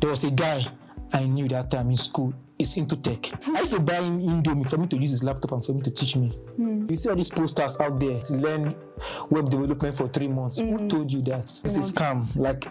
There was a guy I knew that time in school. Is into tech. I used to buy him Indomie for me to use his laptop and for him to teach me. You see all these posters out there to learn web development for 3 months. Who told you that? It's a scam. Like,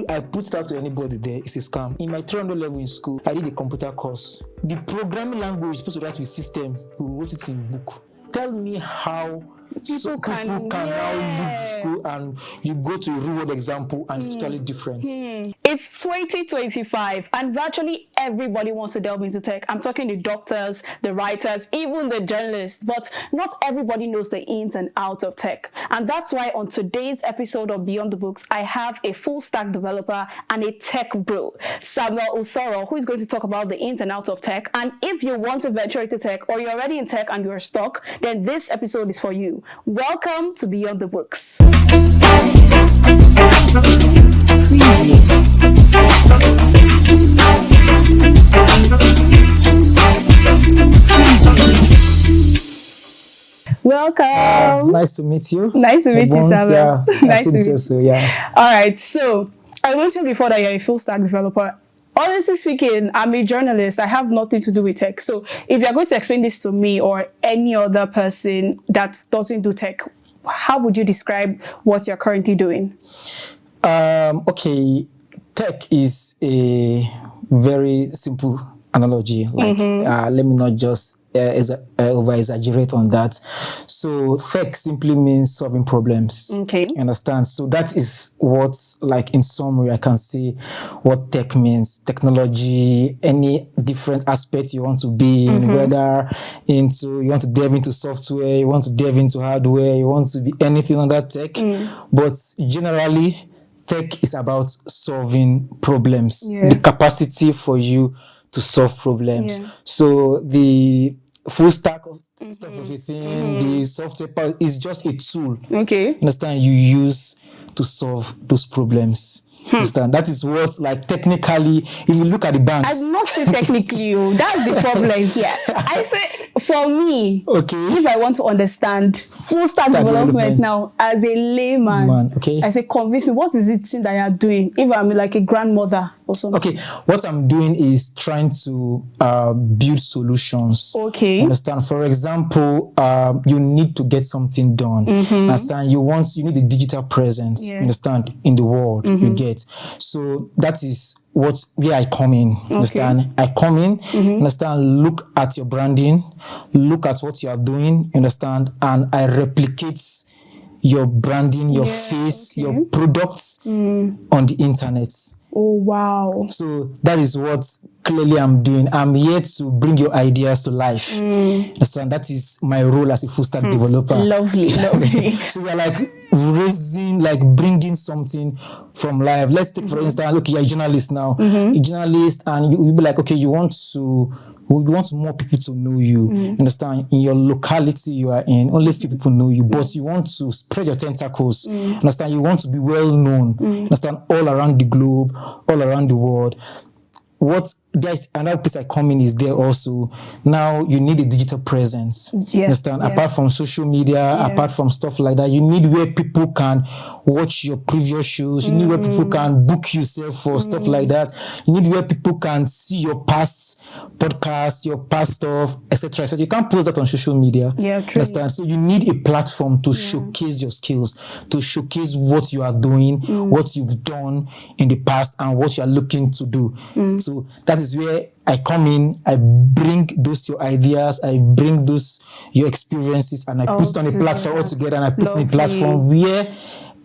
I put it out to anybody there. It's a scam. In my 300 level in school, I did a computer course. The programming language you're supposed to write with system, we wrote it in book. Tell me how people can now leave the school and you go to a real world example and it's totally different. It's 2025 and virtually everybody wants to delve into tech. I'm talking the doctors, the writers, even the journalists, but not everybody knows the ins and outs of tech. And that's why on today's episode of Beyond the Books, I have a full stack developer and a tech bro, Samuel Usoroh, who is going to talk about the ins and outs of tech. And if you want to venture into tech or you're already in tech and you're stuck, then this episode is for you. Welcome to Beyond the Books. Welcome. Nice to meet you. Nice to meet you, Samuel. Yeah, Nice to meet you. So, yeah. All right. So I mentioned before that you're a full stack developer. Honestly speaking, I'm a journalist. I have nothing to do with tech. So if you're going to explain this to me or any other person that doesn't do tech, how would you describe what you're currently doing? Okay, tech is a very simple analogy. Like, let me not just over-exaggerate on that. So tech simply means solving problems. Okay. You understand? So that is what, like in summary, I can say what tech means. Technology, any different aspect you want to be in, whether you want to delve into software, you want to delve into hardware, you want to be anything on that tech. But generally, tech is about solving problems. The capacity for you to solve problems. So the full stack of stuff, everything, the software part is just a tool. Okay. Understand? You use to solve those problems. Understand? That is what, like, technically, if you look at the banks. I must say technically, that's the problem here. I say, for me, if I want to understand full stack development now as a layman, I say, convince me, what is it that you're doing? If I'm like a grandmother or something. Okay, what I'm doing is trying to build solutions. Okay. Understand? For example, you need to get something done. Understand? You need a digital presence. Understand? In the world, you get. So that is where I come in. Understand? I come in, understand, look at your branding, look at what you are doing, understand, and I replicate your branding, your face, your products on the internet. Oh, wow. So that is what clearly I'm doing. I'm here to bring your ideas to life. Understand? That is my role as a full stack developer. Lovely, lovely. So we're like bringing something from life. Let's take, for instance, look, you're a journalist now. A journalist, and you'll be like, okay, you want more people to know you. Understand? In your locality you are in, only few people know you, but you want to spread your tentacles. Understand? You want to be well known. Understand? All around the globe, all around the world. There's another place I come in is there also. Now you need a digital presence. Understand? Apart from social media, apart from stuff like that, you need where people can watch your previous shows. You need where people can book yourself for stuff like that. You need where people can see your past podcasts, your past stuff, etc. So you can't post that on social media. Understand? So you need a platform to showcase your skills, to showcase what you are doing, what you've done in the past, and what you are looking to do. So that is where I come in, I bring those your ideas, I bring those your experiences, and I put it on a platform all together, and I put it on a platform where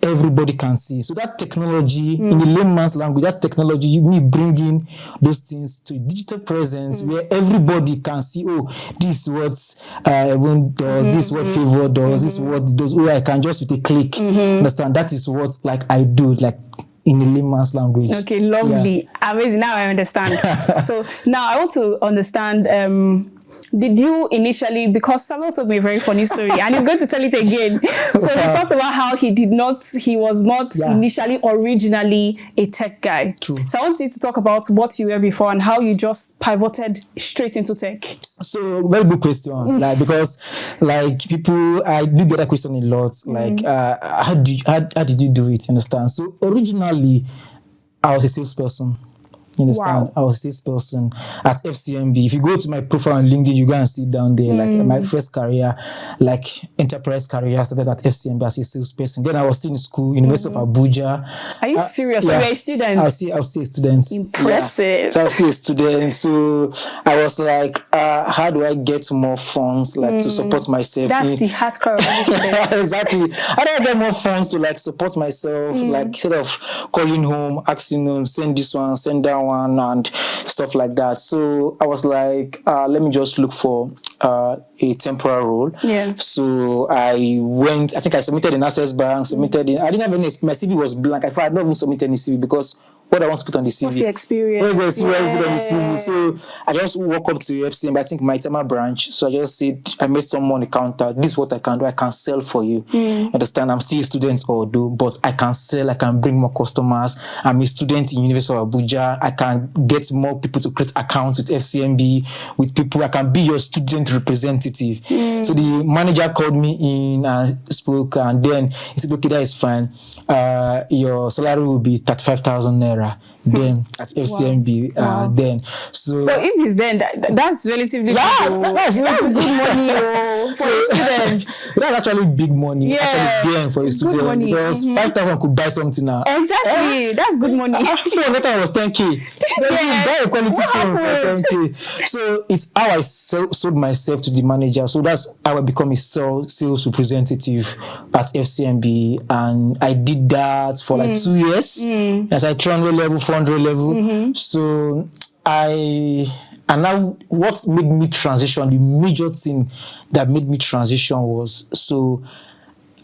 everybody can see. So that technology, in the layman's language, that technology, me bringing those things to digital presence where everybody can see, oh, this is what Ebon does, this is what Favor does, this is what does. Oh, I can just with a click. Understand? That is what I do, in the layman's language. Okay, lovely. Amazing. Now I understand. So now I want to understand, did you initially, because Samuel told me a very funny story and he's going to tell it again. So he talked about how he was not initially originally a tech guy. True. So I want you to talk about what you were before and how you just pivoted straight into tech. So very good question. Because people, I do get that question a lot. How did you do it? You understand? So originally I was a salesperson. You understand? Wow. I was this person at FCMB. If you go to my profile on LinkedIn, you go and see down there, like my first career, like enterprise career, I started at FCMB as a salesperson. Then I was still in school, University of Abuja. Are you serious? Yeah. Are you a student? I'll see a student. Impressive. Yeah. So I'll see a student. So I was like, how do I get more funds, like to support myself? That's the hardcore of every Exactly. How do I get more funds to like support myself? Like instead of calling home, asking them, send this one, send that one, and stuff like that. So I was like, let me just look for a temporary role. Yeah. So I went, I think I submitted in Access Bank, submitted in, I didn't have any, my CV was blank. I thought I'd not even submitted any CV because what I want to put on the CV. What's the experience? What's the experience I put on the CV? So I just walk up to FCM, I think my Tema branch. So I just said, I met someone on the counter. This is what I can do. I can sell for you. Understand? I'm still a student, although, but I can sell. I can bring more customers. I'm a student in University of Abuja. I can get more people to create accounts with FCMB, with people. I can be your student representative. So the manager called me in and spoke, and then he said, okay, that is fine. Your salary will be 35,000 naira. Then at FCMB, then so. But if it's then, that's relatively that's good money for a student. That's actually big money. Yeah, actually then for a student money. because 5,000 could buy something now. Exactly, that's good money. So that was 10K. Buy a quality phone for 10K. So it's how I sold myself to the manager. So that's how I become a sales representative at FCMB, and I did that for like 2 years. As I 300 level, 400 level. So and now what made me transition, the major thing that made me transition was, so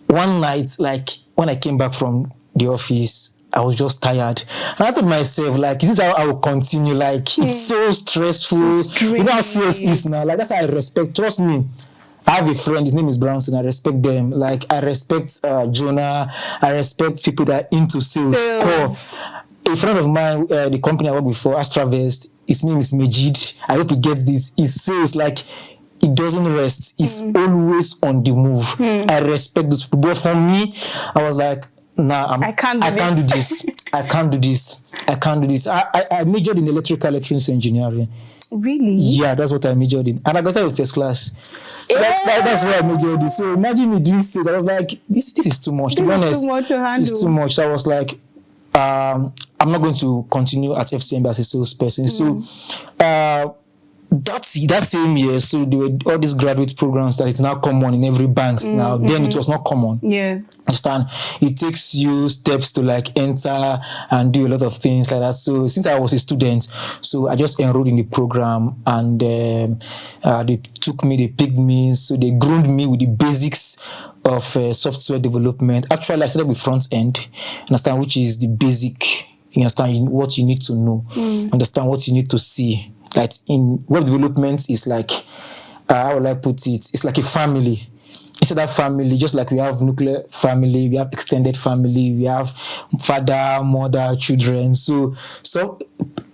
one night, like when I came back from the office, I was just tired. And I told myself, like, this is how I will continue. Like, it's so stressful. You know how serious it is now. Like, that's how I respect. Trust me. I have a friend, his name is Brownson. I respect them. Like, I respect Jonah. I respect people that are into sales. A friend of mine, the company I work with for, Astravest, his name is Majid. I hope he gets this. He says, like, it doesn't rest. It's always on the move. I respect those people. But for me, I was like, nah, I can't do this. I can't do this. I majored in electronics engineering. Really? Yeah, that's what I majored in. And I got out of first class. So that's where I majored in. So imagine me doing this. I was like, this is too much. To be honest, too much to handle. It's too much. So I was like, I'm not going to continue at FCMB as a salesperson. So that same year, so there were all these graduate programs that is now common in every bank now. Then it was not common. Yeah. Understand? It takes you steps to like enter and do a lot of things like that. So since I was a student, so I just enrolled in the program, and they took me, they picked me, so they groomed me with the basics of software development. Actually, I started with front end, understand, which is the basic. You understand what you need to know, understand what you need to see. Like in web development is like, how will I put it? It's like a family. It's that family, just like we have nuclear family, we have extended family, we have father, mother, children. So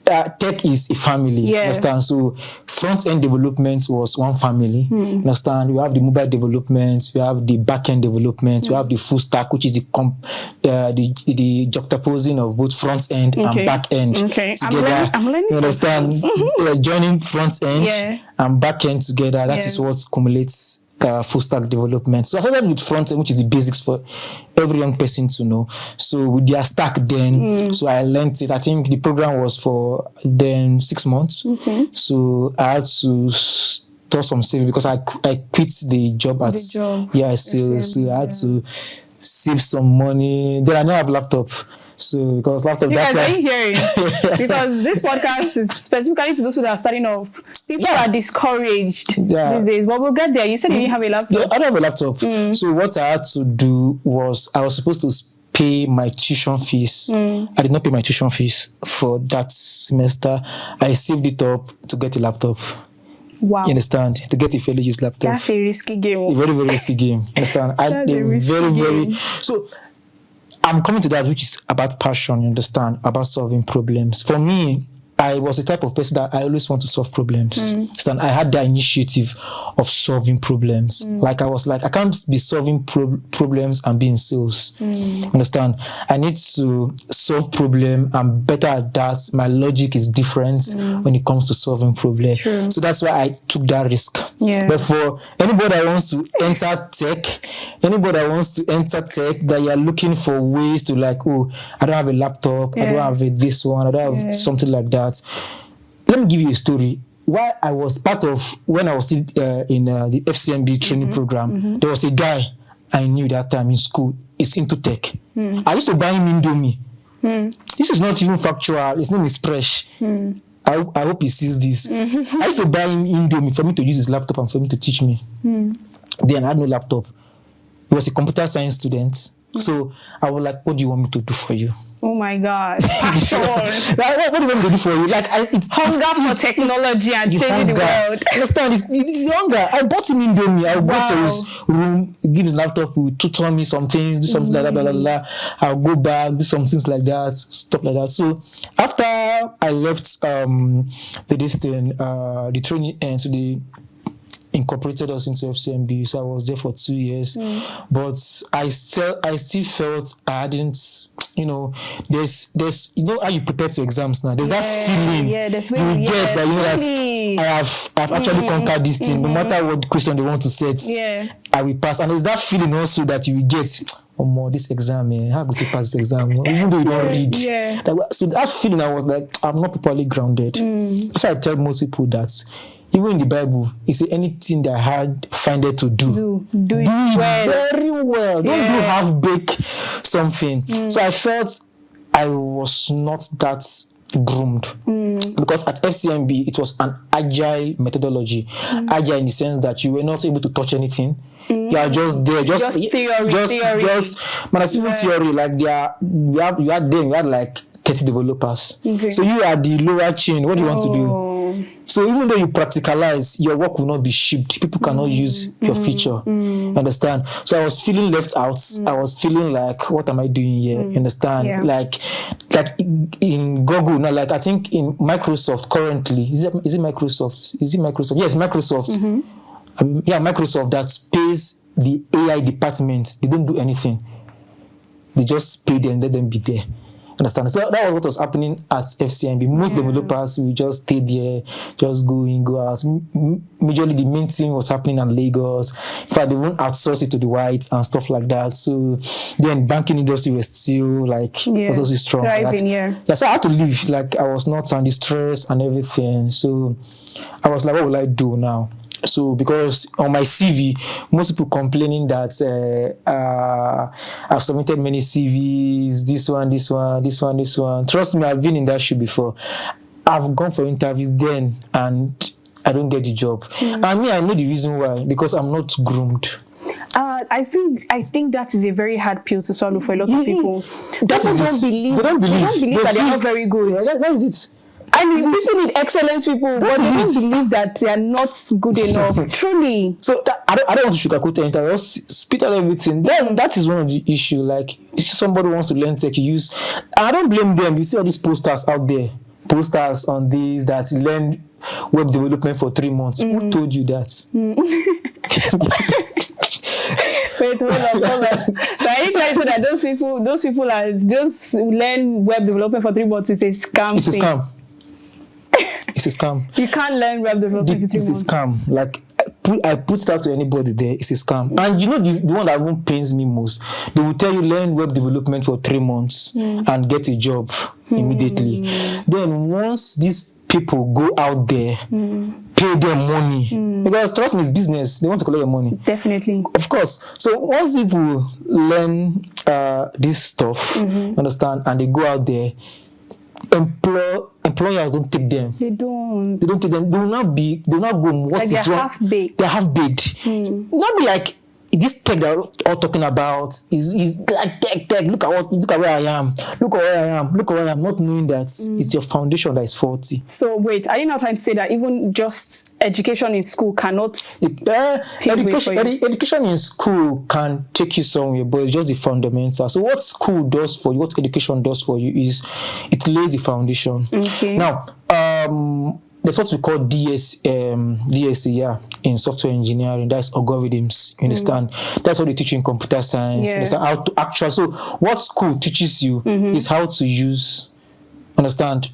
tech is a family. Yeah. Understand? So front end development was one family. Understand? We have the mobile development, we have the back end development, we have the full stack, which is the juxtaposing of both front end and back end together. I'm learning. You understand? Joining front end and back end together. That is what accumulates full stack development. So I started with front end, which is the basics for every young person to know. So with their stack then, so I learned it. I think the program was for then 6 months. So I had to store some savings because I quit the job at so I had to save some money. Then I don't have laptop. So because laptop, you guys are hearing, because this podcast is specifically to those who are starting off. People are discouraged these days, but we'll get there. You said you didn't have a laptop. Yeah, I don't have a laptop. So what I had to do was I was supposed to pay my tuition fees. I did not pay my tuition fees for that semester. I saved it up to get a laptop. Wow. You understand? To get a fairly used laptop. That's a risky game. A very, very risky game. You understand? Game. So I'm coming to that, which is about passion, you understand, about solving problems. For me, I was the type of person that I always want to solve problems. And I had the initiative of solving problems. Like I was like, I can't be solving problems and be in sales. Understand? I need to solve problem. I'm better at that. My logic is different when it comes to solving problems. True. So that's why I took that risk. Yeah. But for anybody that wants to enter tech, that you're looking for ways to like, oh, I don't have a laptop, I don't have this one, I don't have something like that. Let me give you a story. While I was when I was in the FCMB training program, there was a guy I knew that time in school. He's into tech. I used to buy him Indomie. This is not even factual. His name is Presh. I hope he sees this. I used to buy him Indomie for me to use his laptop and for him to teach me. Then I had no laptop. He was a computer science student. So I was like, what do you want me to do for you? Oh my God. Passion. Like, what do you want me to do for you? Like, hunger for technology and changing the world. Understand? It's hunger. I bought him Indomie. I go to his room, give his laptop, he tutor me some things, do something like that, blah, blah, blah. I'll go back, do some things like that, stuff like that. So after I left the training end, so they incorporated us into FCMB, so I was there for 2 years. But I still felt I hadn't, there's how you prepare to exams now. There's that feeling you get that that I've actually conquered this thing. No matter what question they want to set, I will pass. And there's that feeling also that you will get, this exam, how good to pass this exam, even though you don't read. So that feeling, I was like, I'm not properly grounded. So I tell most people that even in the Bible, it says anything that hard find it to do it well. Very well. Don't do half-bake something. So I felt I was not that groomed. Because at FCMB, it was an agile methodology. Agile in the sense that you were not able to touch anything. You are just there, just theory. Man, it's even theory. Like you had like 30 developers. So you are the lower chain. What do you want to do? So even though you practicalize, your work will not be shipped. People cannot use your feature. Understand? So I was feeling left out. I was feeling like, what am I doing here? Understand? Like in Google now, like I think in Microsoft currently, is it Microsoft? Yes, Microsoft. Microsoft that pays the AI department. They don't do anything. They just pay them and let them be there. Understand? So that was what was happening at FCMB. Most developers will just stay there, just go in, go out. Majorly the main thing was happening at Lagos. In fact, they won't outsource it to the whites and stuff like that. So then banking industry was still was also strong. Thriving, so I had to leave. Like I was not under stress and everything. So I was like, what will I do now? So because on my CV, most people complaining that I've submitted many CVs, this one. Trust me, I've been in that shoe before. I've gone for interviews then and I don't get the job. And I know the reason why, because I'm not groomed. I think that is a very hard pill to swallow for a lot of people. They don't believe that they are not very good. That is it. I mean, people need excellent people, but they don't believe that they are not good enough. Truly. So I don't want to sugarcoat the entire. Spit out everything. That is one of the issue. Like, if somebody wants to learn tech, I don't blame them. You see all these posters out there. Posters on these that learn web development for 3 months. Who told you that? Wait, hold on. So I need to say that those people are just learn web development for 3 months. It's a scam. It's a scam. It's a scam. You can't learn web development in 3 months. It's a scam. Like I put it out to anybody there. It's a scam. And you know the one that even pains me most. They will tell you learn web development for 3 months and get a job immediately. Then once these people go out there, pay them money because trust me, it's business. They want to collect your money. Definitely, of course. So once people learn this stuff, understand, and they go out there. Employers don't take them. They don't take them. They will not go. What like is wrong? Half-baked. They're half-baked. Not be like this tech that we're all talking about is like tech. Look at where I am. Look at where I am. Not knowing that it's your foundation that is faulty. So wait, are you not trying to say that even just education in school cannot Education in school can take you somewhere, but it's just the fundamental. So what school does for you, what education does for you is it lays the foundation. Okay. Now, that's what we call DSC, in software engineering. That's algorithms. You understand? That's what they teach you in computer science. You understand how to actually. So what school teaches you is how to use, understand,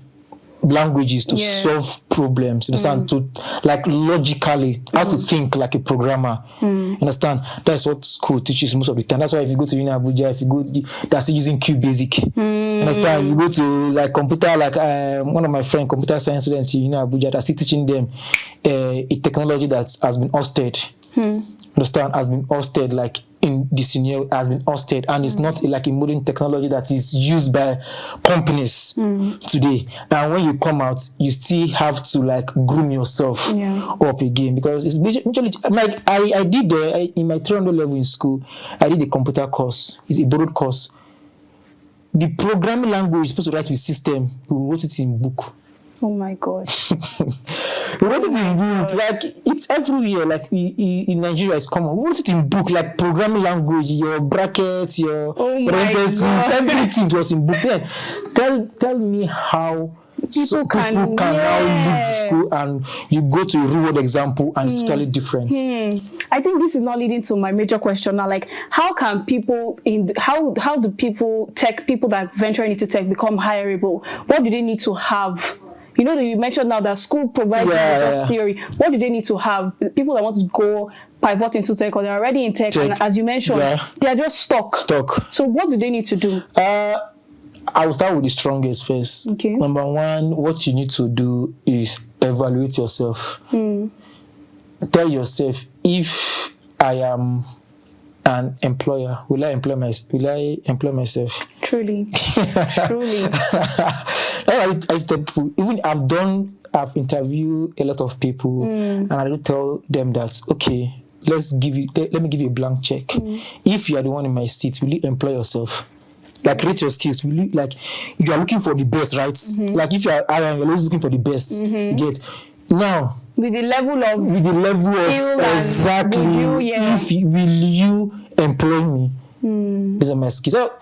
languages to solve problems. Understand? To like logically how to think like a programmer. Understand? That's what school teaches most of the time. That's why if you go to Uni Abuja, if you go, they're still using QBasic. Understand? If you go to like computer, like one of my friend, computer science students in Uni Abuja, they're still teaching them a technology that has been hosted. Understand? Has been hosted, like in the scenario has been hosted, and it's not like a modern technology that is used by companies today. And when you come out, you still have to like groom yourself up again, because it's usually like I did in my 300 level in school, I did a computer course. It's a borrowed course. The programming language is supposed to write with system. We wrote it in book. Oh my God. We wrote it in book. Like, it's everywhere. Like, in Nigeria, it's common. We wrote it in book, like programming language, your brackets, your parentheses, everything was in book. Then, tell me how people can now leave the school and you go to a real world example and it's totally different. I think this is not leading to my major question now. Like, how can people how do people that venture into tech become hireable? What do they need to have? You know, you mentioned now that school provides just theory. What do they need to have? People that want to go pivot into tech, or they're already in tech. And as you mentioned, they're just stuck. So what do they need to do? I will start with the strongest first. Okay. Number one, what you need to do is evaluate yourself. Tell yourself, if I am an employer, will I employ myself? Truly. I tell people, even I've interviewed a lot of people, and I do tell them that, okay, let me give you a blank check. If you are the one in my seat, will you employ yourself? Like, rate your skills. Will you, like, you are looking for the best, right? Like, if you are iron, you're always looking for the best. Get now with the level of exactly. Will you employ me? These are my skills. So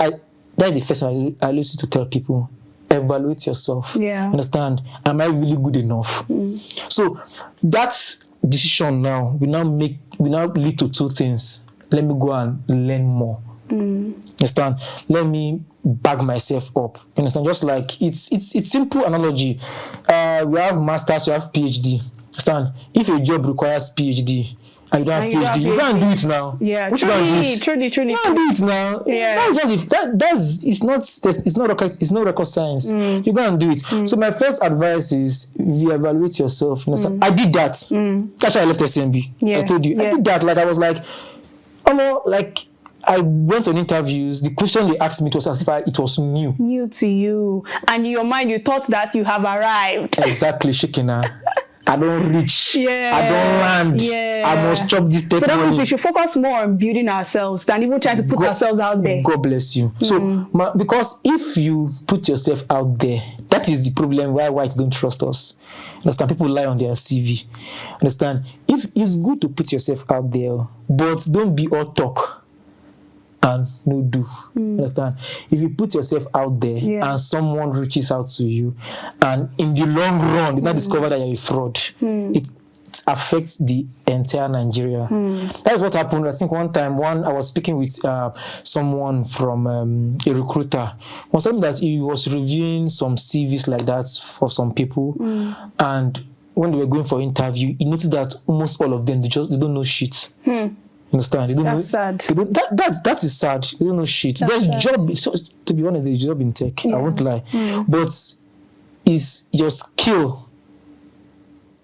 that's the first thing I used to tell people. Evaluate yourself. Understand? Am I really good enough? So that decision now will now lead to two things. Let me go and learn more. Understand? Let me bag myself up. Understand? Just like it's simple analogy. We have masters, we have PhD. Understand? If a job requires PhD and you don't have PhD, you can't do it now. Yeah, truly. You can't do it now. Yeah. It's not rocket science. You can't do it. So my first advice is, you evaluate yourself. Understand? I did that. That's why I left SMB. I told you. I did that. Like, I was like, I went on interviews. The question they asked me, it was as if it was new. New to you. And in your mind, you thought that you have arrived. Exactly, Shikina. I don't reach. I don't land. I must chop this tech money. So that means we should focus more on building ourselves than even trying to put ourselves out there. God bless you. So, because if you put yourself out there, that is the problem why whites don't trust us. Understand? People lie on their CV. Understand? If it's good to put yourself out there, but don't be all talk and no do. Understand? If you put yourself out there and someone reaches out to you, and in the long run they not discover that you're a fraud, it affects the entire Nigeria. That's what happened. I think one time I was speaking with someone from a recruiter. I was telling that he was reviewing some CVs like that for some people, and when they were going for interview, he noticed that almost all of them they don't know shit. Understand? That's sad. That is sad. They don't know shit. There's job. So, to be honest, there's job in tech. I won't lie. But is your skill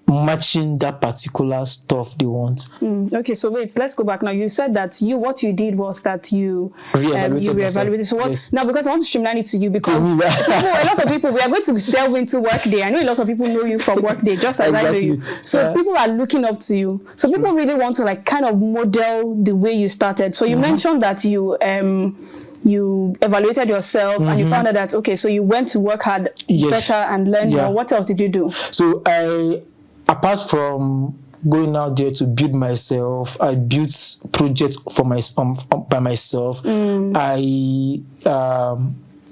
matching that particular stuff they want. Okay, so wait, let's go back now. You said that what you did was that you reevaluated. So what? Yes. Now, because I want to streamline it to you, because a lot of people, we are going to delve into Workday. I know a lot of people know you from Workday, just as I know you. So people are looking up to you. So people really want to like kind of model the way you started. So you mentioned that you evaluated yourself and you found out that, okay, so you went to work hard better and learn more. What else did you do? So apart from going out there to build myself, I built projects for by myself. I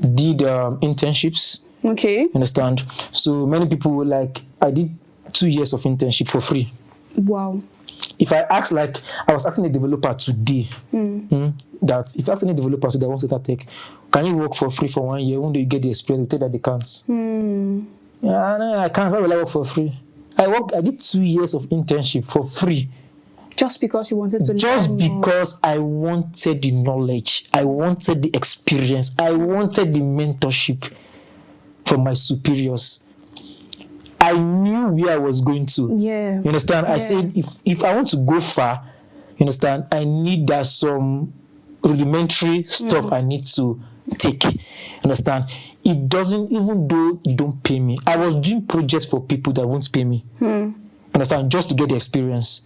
did internships. Okay. Understand? So many people were like, I did 2 years of internship for free. Wow. If I was asking a developer today, that if I ask any developer today, I want to start tech, can you work for free for 1 year? When do you get the experience? They tell that they can't. Yeah, no, I can't. Why will I work for free? I did 2 years of internship for free. Just because you wanted to learn because I wanted the knowledge. I wanted the experience. I wanted the mentorship from my superiors. I knew where I was going to. Yeah. You understand? I said, if I want to go far, you understand, I need that some rudimentary stuff I need to take. Understand? It doesn't, even though you don't pay me, I was doing projects for people that won't pay me. Understand? Just to get the experience.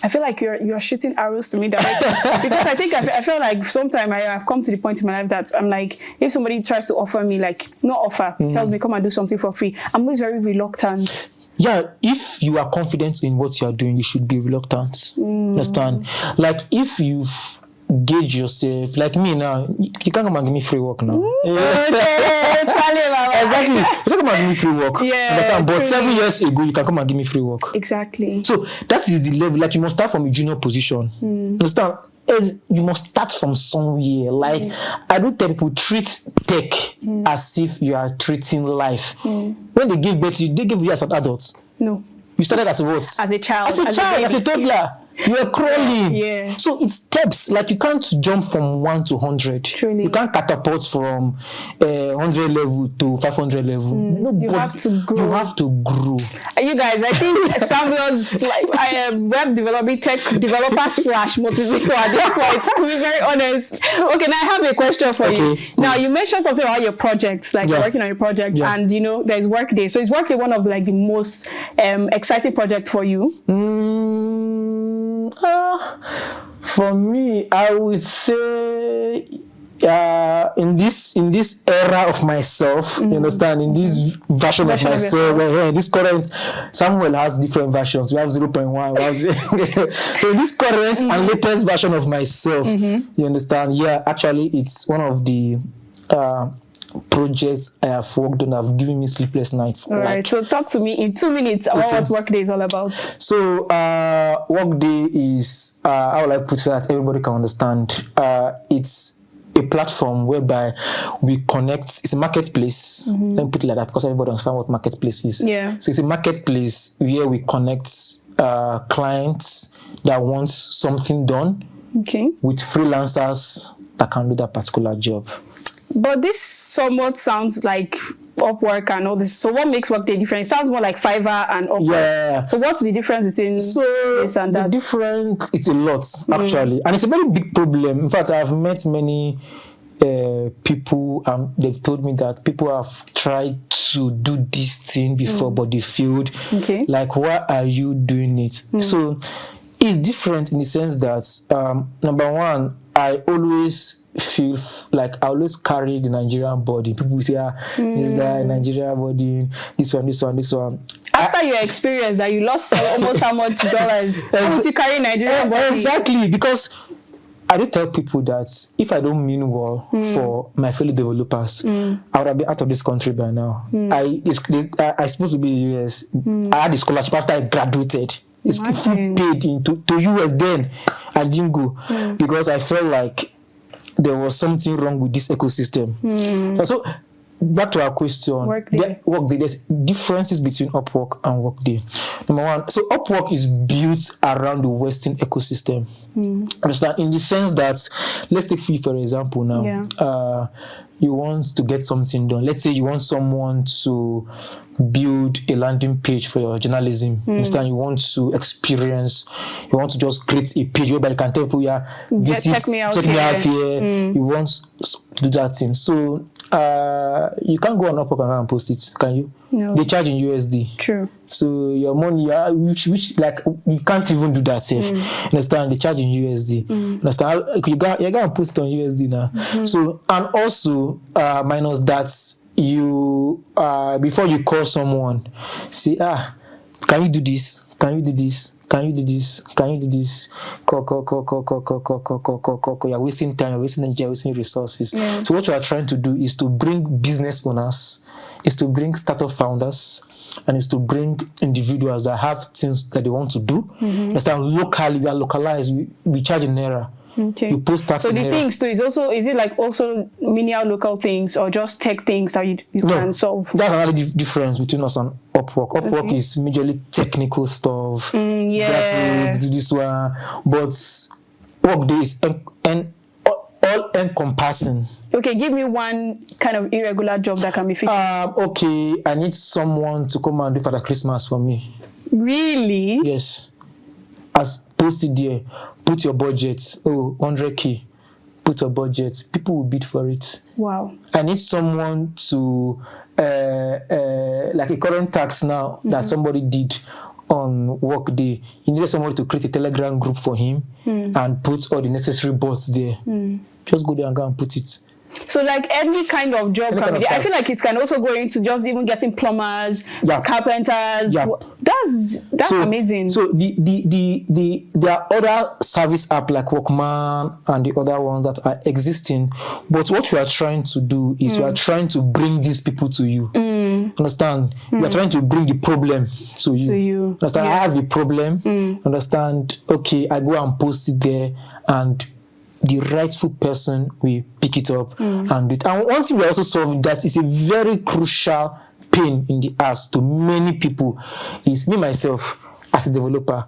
I feel like you're shooting arrows to me directly because I feel like sometimes I've come to the point in my life that I'm like, if somebody tries to offer me, like, not offer, tells me come and do something for free, I'm always very reluctant. Yeah, if you are confident in what you are doing, you should be reluctant. Understand? Like, if you've gauge yourself, like me now, you can't come and give me free work now. Exactly. You can't come and give me free work. Understand? But 7 years ago, you can come and give me free work. Exactly. So that is the level. Like, you must start from a junior position. Understand? You must start from somewhere. Like, I don't tell people, treat tech as if you are treating life. When they give birth to you, they give you as an adult. No. You started as a what? As a child. As a toddler. You are crawling. Yeah. So it's steps. Like, you can't jump from 1 to 100. Truly. You can't catapult from 100 level to 500 level. No, you have to grow. You have to grow. You guys, I think Samuel's like I am web development tech developer / motivator at this point, to be very honest. Okay, now I have a question for you. Now, you mentioned something about your projects, like you're working on your project, and you know there's Workday. So is Workday one of the most exciting projects for you? For me, I would say in this era of myself, you understand, in this version of myself, in this current, Samuel has different versions. We have 0.1. We have so in this current and latest version of myself, you understand? Yeah, actually, it's one of the projects I have worked on have given me sleepless nights. All right, so talk to me in 2 minutes about what Workday is all about. So Workday is how will I put it so that everybody can understand? It's a platform whereby we connect. It's a marketplace. Let me put it like that because everybody understands what marketplace is. Yeah. So it's a marketplace where we connect clients that want something done with freelancers that can do that particular job. But this somewhat sounds like Upwork and all this. So what makes Workday different? It sounds more like Fiverr and Upwork. Yeah. So what's the difference between this and that? The difference, it's a lot, actually. And it's a very big problem. In fact, I've met many people, they've told me that people have tried to do this thing before, but they failed. Like, why are you doing it? So it's different in the sense that, number one, I always feel like I always carry the Nigerian body. People say, this guy, Nigerian body, this one. After your experience that you lost almost how much dollars, how would you carry Nigerian body? Exactly, because I do tell people that if I don't mean well for my fellow developers, I would have been out of this country by now. I supposed to be in the US. I had a scholarship after I graduated. It's paid into US then. I didn't go because I felt like there was something wrong with this ecosystem. So back to our question. Workday. Workday. There's differences between Upwork and Workday. Number one, so Upwork is built around the Western ecosystem. Understand? In the sense that, let's take you for example now. Yeah. You want to get something done. Let's say you want someone to build a landing page for your journalism. Understand? You want to experience. You want to just create a page whereby you can tell people, yeah, visit, check me out here. You want to do that thing. So you can't go on Upwork and post it, can you? No. They charge in USD. True. So your money, which like you can't even do that safe. Understand? They charge in USD. Understand? You gotta post it on USD now. So, and also minus that, you before you call someone, say, can you do this? Can you do this? Can you do this? Can you do this? Call. You're wasting time, you're wasting energy, you're wasting resources. Yeah. So what you are trying to do is to bring business owners, is to bring startup founders, and is to bring individuals that have things that they want to do. Understand? Locally, we are localized. We charge in naira. Okay. You post tax So in the naira. things too is it like also menial local things or just tech things that you can solve? That's another difference between us and Upwork. Upwork is majorly technical stuff. Yeah. Graphics, do this one. But Workday is all encompassing. Okay, give me one kind of irregular job that can be fixed. Okay, I need someone to come and do Father Christmas for me. Really? Yes. As post it there, put your budget. 100K. Put your budget. People will bid for it. Wow. I need someone to, like a current tax now that somebody did on Workday. He needed somebody to create a Telegram group for him and put all the necessary bots there. Just go there and go and put it. So like any kind of job Any can kind be of there. I feel task. like it can also go into just even getting plumbers, carpenters. Yeah. That's amazing. So there are other service app like Workman and the other ones that are existing. But what we are trying to do is we are trying to bring these people to you. Understand? We are trying to bring the problem to you. Understand? Yeah. I have a problem. Understand? Okay, I go and post it there, and the rightful person will pick it up and do it. And one thing we're also solving that is a very crucial pain in the ass to many people is me myself as a developer.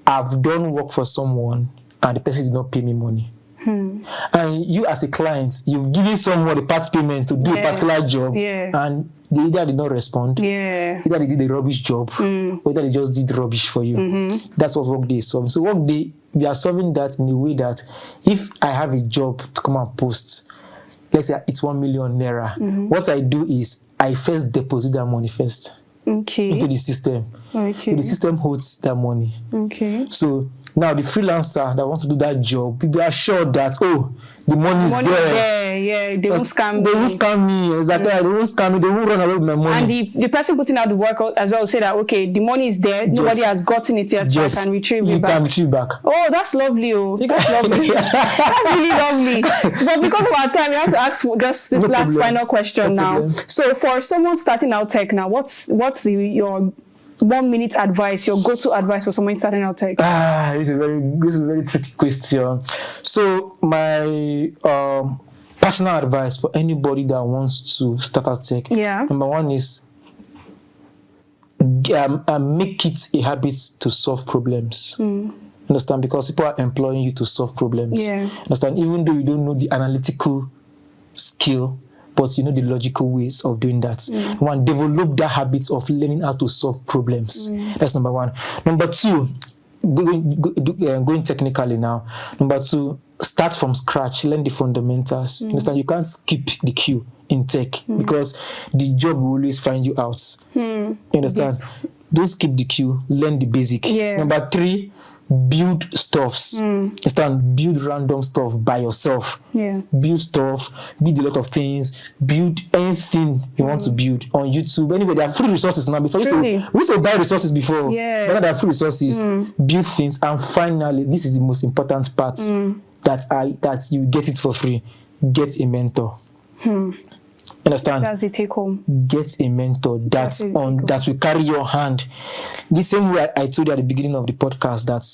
I've done work for someone and the person did not pay me money. And you as a client, you've given someone a part payment to do a particular job and they either did not respond, either they did a rubbish job, or either they just did rubbish for you. That's what Workday is solving. So Workday, we are solving that in a way that if I have a job to come and post, let's say it's 1 million naira, what I do is I first deposit that money first into the system. So the system holds that money. So now the freelancer that wants to do that job, we are sure that the money is there. They won't scam me. They won't scam me. Exactly. They won't scam me. They won't run away with my money. And the person putting out the work as well will say that okay, the money is there. Nobody has gotten it yet, so I can retrieve it back. You can retrieve back. Oh, that's lovely. That's lovely. That's really lovely. But because of our time, we have to ask just this last final question now. So for someone starting out tech now, what's your 1 minute advice, your go-to advice for someone starting out tech? This is a very tricky question. So my personal advice for anybody that wants to start out tech, number one is make it a habit to solve problems. Understand? Because people are employing you to solve problems. Understand? Even though you don't know the analytical skill, but you know the logical ways of doing that. One, develop that habit of learning how to solve problems. That's number one. Number two, going technically now. Number two, start from scratch, learn the fundamentals. Understand? You can't skip the queue in tech because the job will always find you out. You understand? Don't skip the queue, learn the basic. Number three, build stuffs. Understand? Build random stuff by yourself. Build stuff, build a lot of things, build anything you want to build on YouTube. Anyway, there are free resources now. Before we used to buy resources before. But now there are free resources, build things, and finally, this is the most important part that you get it for free. Get a mentor. Understand? That's the take home. Get a mentor that will carry your hand. The same way I told you at the beginning of the podcast that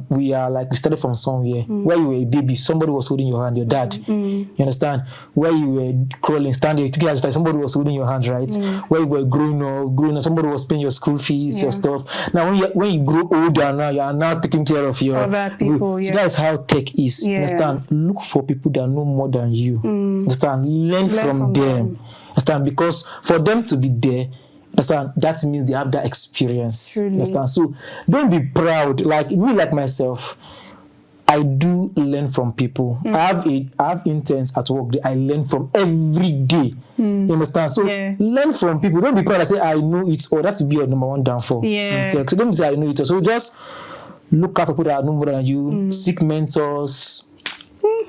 we started from somewhere where you were a baby, somebody was holding your hand, your dad. You understand? Where you were crawling, standing together, somebody was holding your hand, right? Where you were growing up, somebody was paying your school fees, your stuff. Now when you grow older now, you are now taking care of your other people. So that's how tech is. Yeah. Understand? Look for people that know more than you. Understand? Learn from them. Understand? Because for them to be there, understand, that means they have that experience. Truly. Understand? So don't be proud. Like me, like myself, I do learn from people. I have interns at work that I learn from every day. You understand? So learn from people. Don't be proud and say I know it all. That will be your number one downfall. Yeah. So don't say I know it all. So just look at people that know more than you. Seek mentors.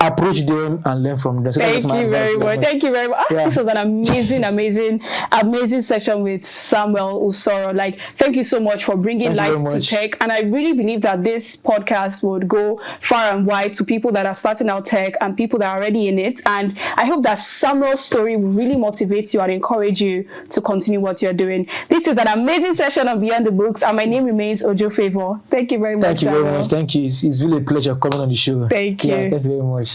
Approach them and learn from them. So Thank you very much. Thank you very much. This was an amazing session with Samuel Usoroh. Like, thank you so much for bringing light to tech. And I really believe that this podcast would go far and wide to people that are starting out tech and people that are already in it. And I hope that Samuel's story will really motivate you and encourage you to continue what you're doing. This is an amazing session on Beyond the Books, and my name remains Ojo Favor. Thank you very much. Thank you very much. Thank you. It's really a pleasure coming on the show. Thank you. Yeah, thank you very much.